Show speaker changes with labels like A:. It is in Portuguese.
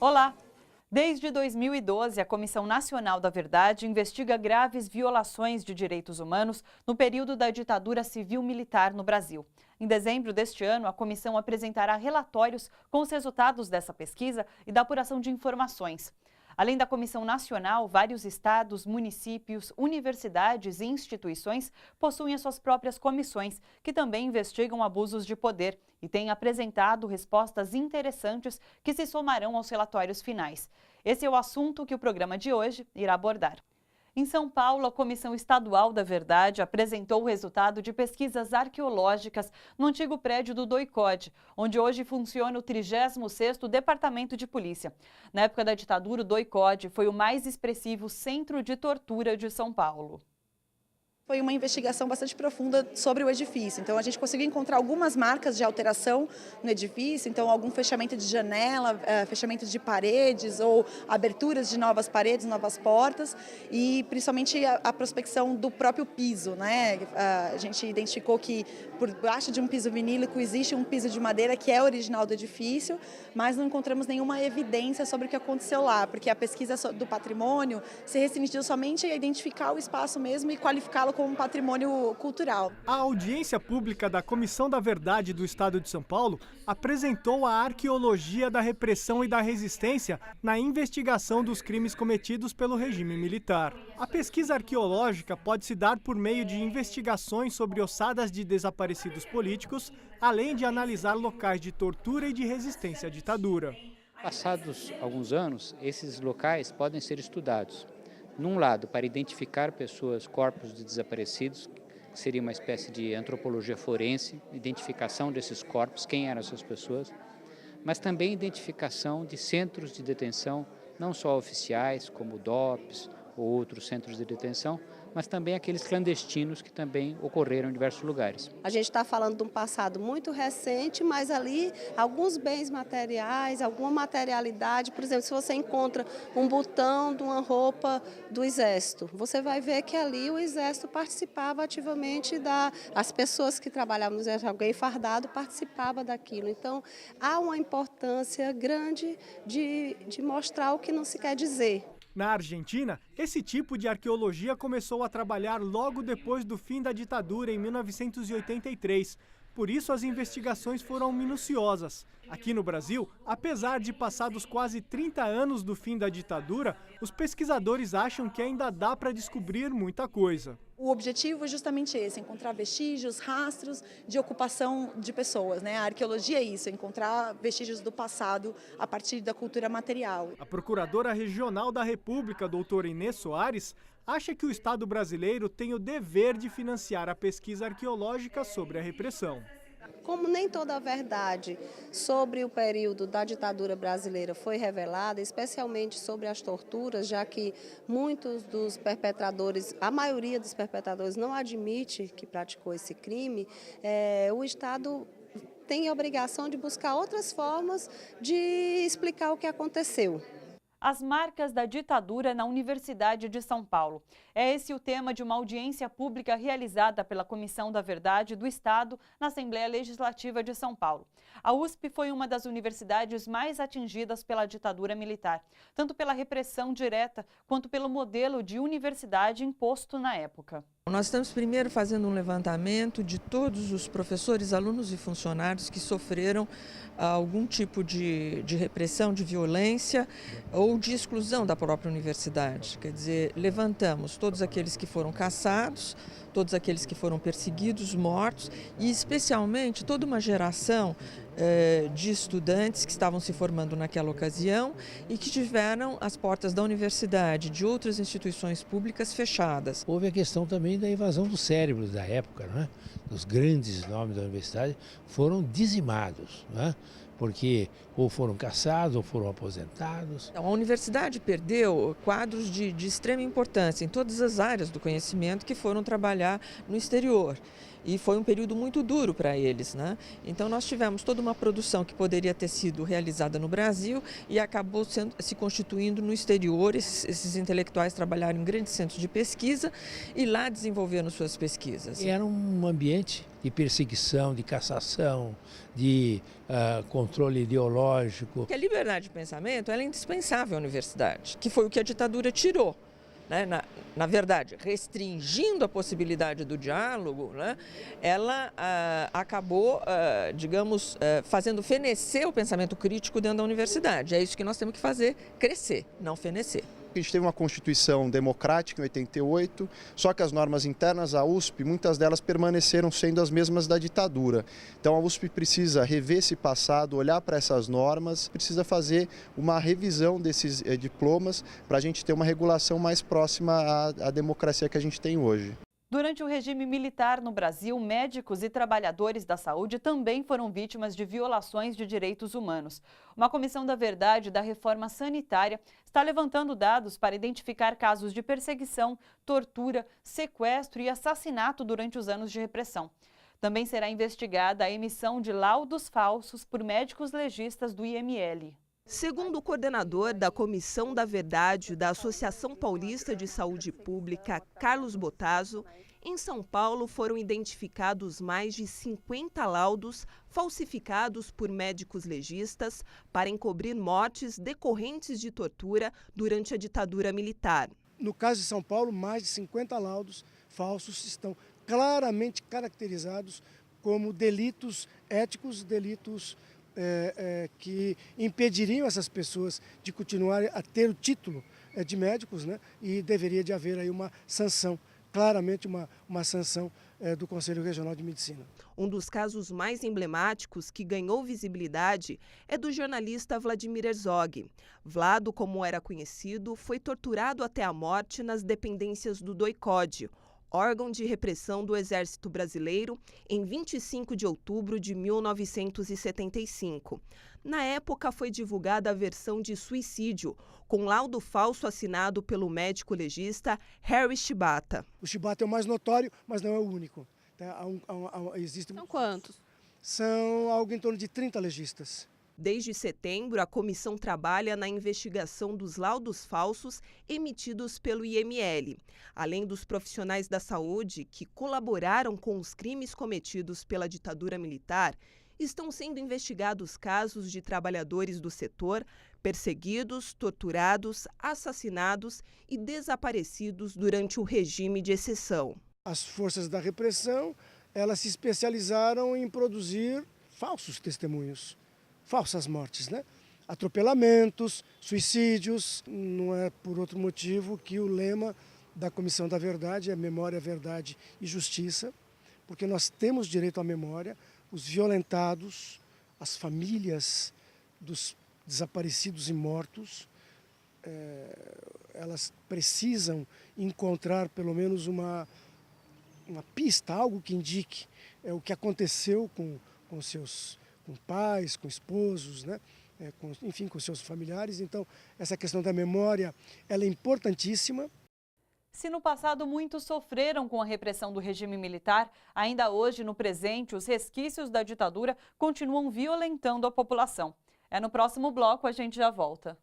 A: Olá! Desde 2012, a Comissão Nacional da Verdade investiga graves violações de direitos humanos no período da ditadura civil-militar no Brasil. Em dezembro deste ano, a comissão apresentará relatórios com os resultados dessa pesquisa e da apuração de informações. Além da Comissão Nacional, vários estados, municípios, universidades e instituições possuem as suas próprias comissões, que também investigam abusos de poder e têm apresentado respostas interessantes que se somarão aos relatórios finais. Esse é o assunto que o programa de hoje irá abordar. Em São Paulo, a Comissão Estadual da Verdade apresentou o resultado de pesquisas arqueológicas no antigo prédio do DOI-CODE, onde hoje funciona o 36º Departamento de Polícia. Na época da ditadura, o DOI-CODE foi o mais expressivo centro de tortura de São Paulo.
B: Foi uma investigação bastante profunda sobre o edifício, então a gente conseguiu encontrar algumas marcas de alteração no edifício, então algum fechamento de janela, fechamento de paredes ou aberturas de novas paredes, novas portas e principalmente a prospecção do próprio piso, né? A gente identificou que por baixo de um piso vinílico existe um piso de madeira que é original do edifício, mas não encontramos nenhuma evidência sobre o que aconteceu lá, porque a pesquisa do patrimônio se restringiu somente a identificar o espaço mesmo e qualificá-lo como um patrimônio cultural.
C: A audiência pública da Comissão da Verdade do Estado de São Paulo apresentou a arqueologia da repressão e da resistência na investigação dos crimes cometidos pelo regime militar. A pesquisa arqueológica pode se dar por meio de investigações sobre ossadas de desaparecidos políticos, além de analisar locais de tortura e de resistência à ditadura.
D: Passados alguns anos, esses locais podem ser estudados. Num lado, para identificar pessoas, corpos de desaparecidos, que seria uma espécie de antropologia forense, identificação desses corpos, quem eram essas pessoas, mas também identificação de centros de detenção, não só oficiais, como DOPS ou outros centros de detenção, mas também aqueles clandestinos que também ocorreram em diversos lugares.
E: A gente está falando de um passado muito recente, mas ali alguns bens materiais, alguma materialidade, por exemplo, se você encontra um botão de uma roupa do Exército, você vai ver que ali o Exército participava ativamente as pessoas que trabalhavam no Exército, alguém fardado participava daquilo. Então, há uma importância grande de mostrar o que não se quer dizer.
C: Na Argentina, esse tipo de arqueologia começou a trabalhar logo depois do fim da ditadura, em 1983. Por isso, as investigações foram minuciosas. Aqui no Brasil, apesar de passados quase 30 anos do fim da ditadura, os pesquisadores acham que ainda dá para descobrir muita coisa.
B: O objetivo é justamente esse, encontrar vestígios, rastros de ocupação de pessoas, né? A arqueologia é isso, encontrar vestígios do passado a partir da cultura material.
C: A Procuradora Regional da República, doutora Inês Soares, acha que o Estado brasileiro tem o dever de financiar a pesquisa arqueológica sobre a repressão.
E: Como nem toda a verdade sobre o período da ditadura brasileira foi revelada, especialmente sobre as torturas, já que muitos dos perpetradores, a maioria dos perpetradores não admite que praticou esse crime, o Estado tem a obrigação de buscar outras formas de explicar o que aconteceu.
A: As marcas da ditadura na Universidade de São Paulo. É esse o tema de uma audiência pública realizada pela Comissão da Verdade do Estado na Assembleia Legislativa de São Paulo. A USP foi uma das universidades mais atingidas pela ditadura militar, tanto pela repressão direta quanto pelo modelo de universidade imposto na época.
F: Nós estamos primeiro fazendo um levantamento de todos os professores, alunos e funcionários que sofreram algum tipo de repressão, de violência ou de exclusão da própria universidade. Quer dizer, levantamos todos aqueles que foram caçados, todos aqueles que foram perseguidos, mortos e especialmente toda uma geração de estudantes que estavam se formando naquela ocasião e que tiveram as portas da universidade, de outras instituições públicas fechadas.
G: Houve a questão também da invasão dos cérebros da época, né? Os grandes nomes da universidade foram dizimados, né? Porque ou foram caçados ou foram aposentados.
F: A universidade perdeu quadros de extrema importância em todas as áreas do conhecimento que foram trabalhar no exterior. E foi um período muito duro para eles, né? Então nós tivemos toda uma produção que poderia ter sido realizada no Brasil e acabou se constituindo no exterior. Esses intelectuais trabalharam em grandes centros de pesquisa e lá desenvolveram suas pesquisas.
G: Era um ambiente de perseguição, de cassação, de controle ideológico.
F: A liberdade de pensamento ela é indispensável à universidade, que foi o que a ditadura tirou. Né? Na verdade, restringindo a possibilidade do diálogo, né? Ela acabou, digamos, fazendo fenecer o pensamento crítico dentro da universidade. É isso que nós temos que fazer, crescer, não fenecer.
H: A gente teve uma Constituição democrática em 88, só que as normas internas da USP, muitas delas permaneceram sendo as mesmas da ditadura. Então a USP precisa rever esse passado, olhar para essas normas, precisa fazer uma revisão desses diplomas para a gente ter uma regulação mais próxima à democracia que a gente tem hoje.
A: Durante o regime militar no Brasil, médicos e trabalhadores da saúde também foram vítimas de violações de direitos humanos. Uma comissão da verdade da reforma sanitária está levantando dados para identificar casos de perseguição, tortura, sequestro e assassinato durante os anos de repressão. Também será investigada a emissão de laudos falsos por médicos legistas do IML.
I: Segundo o coordenador da Comissão da Verdade da Associação Paulista de Saúde Pública, Carlos Bottazo, em São Paulo foram identificados mais de 50 laudos falsificados por médicos legistas para encobrir mortes decorrentes de tortura durante a ditadura militar.
J: No caso de São Paulo, mais de 50 laudos falsos estão claramente caracterizados como delitos éticos, delitos que impediriam essas pessoas de continuar a ter o título de médicos, né? E deveria de haver aí uma sanção, claramente uma sanção do Conselho Regional de Medicina.
I: Um dos casos mais emblemáticos que ganhou visibilidade é do jornalista Vladimir Herzog. Vlado, como era conhecido, foi torturado até a morte nas dependências do DOI-CODE, órgão de repressão do Exército Brasileiro, em 25 de outubro de 1975. Na época, foi divulgada a versão de suicídio, com laudo falso assinado pelo médico legista Harry Shibata.
J: O Shibata é o mais notório, mas não é o único.
I: São quantos?
J: São algo em torno de 30 legistas.
I: Desde setembro, a comissão trabalha na investigação dos laudos falsos emitidos pelo IML. Além dos profissionais da saúde que colaboraram com os crimes cometidos pela ditadura militar, estão sendo investigados casos de trabalhadores do setor perseguidos, torturados, assassinados e desaparecidos durante o regime de exceção.
J: As forças da repressão, elas se especializaram em produzir falsos testemunhos. Falsas mortes, né? Atropelamentos, suicídios. Não é por outro motivo que o lema da Comissão da Verdade é memória, verdade e justiça, porque nós temos direito à memória, os violentados, as famílias dos desaparecidos e mortos, elas precisam encontrar pelo menos uma pista, algo que indique o que aconteceu com pais, com esposos, né? Enfim, com seus familiares. Então, essa questão da memória, ela é importantíssima.
A: Se no passado muitos sofreram com a repressão do regime militar, ainda hoje, no presente, os resquícios da ditadura continuam violentando a população. No próximo bloco, a gente já volta.